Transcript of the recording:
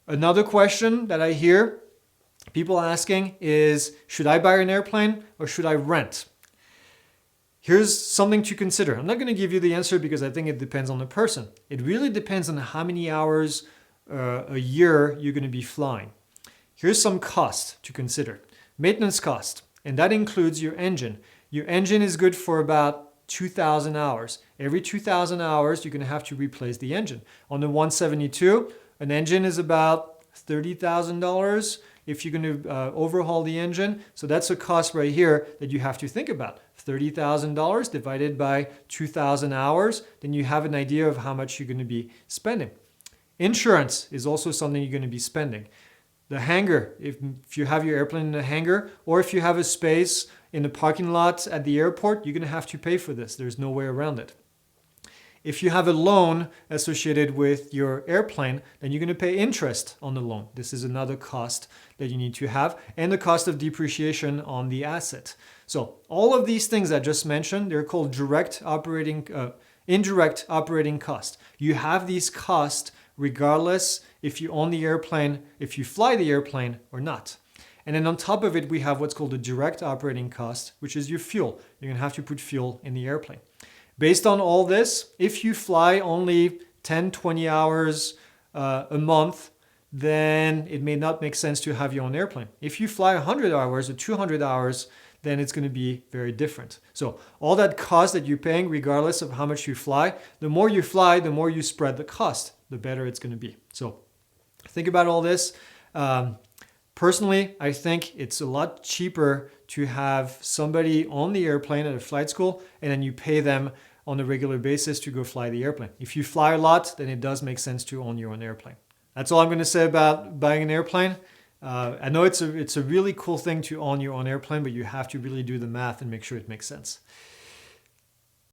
Another question that I hear people asking is, should I buy an airplane or should I rent? Here's something to consider. I'm not going to give you the answer because I think it depends on the person. It really depends on how many hours a year you're going to be flying. Here's some cost to consider. Maintenance cost, and that includes your engine. Your engine is good for about 2,000 hours. Every 2,000 hours, you're going to have to replace the engine. On the 172, an engine is about $30,000 if you're going to overhaul the engine. So that's a cost right here that you have to think about. $30,000 divided by 2,000 hours, then you have an idea of how much you're going to be spending. Insurance is also something you're going to be spending. The hangar, if you have your airplane in a hangar, or if you have a space in the parking lot at the airport, you're going to have to pay for this. There's no way around it. If you have a loan associated with your airplane, then you're going to pay interest on the loan. This is another cost that you need to have, and the cost of depreciation on the asset. So all of these things I just mentioned, they're called indirect operating cost. You have these costs regardless if you own the airplane, if you fly the airplane or not. And then on top of it, we have what's called a direct operating cost, which is your fuel. You're going to have to put fuel in the airplane. Based on all this, if you fly only 10, 20 hours a month, then it may not make sense to have your own airplane. If you fly 100 hours or 200 hours, then it's going to be very different. So all that cost that you're paying, regardless of how much you fly, the more you fly, the more you spread the cost, the better it's going to be. So think about all this. Personally, I think it's a lot cheaper to have somebody on the airplane at a flight school and then you pay them on a regular basis to go fly the airplane. If you fly a lot, then it does make sense to own your own airplane. That's all I'm going to say about buying an airplane. I know it's a really cool thing to own your own airplane, but you have to really do the math and make sure it makes sense.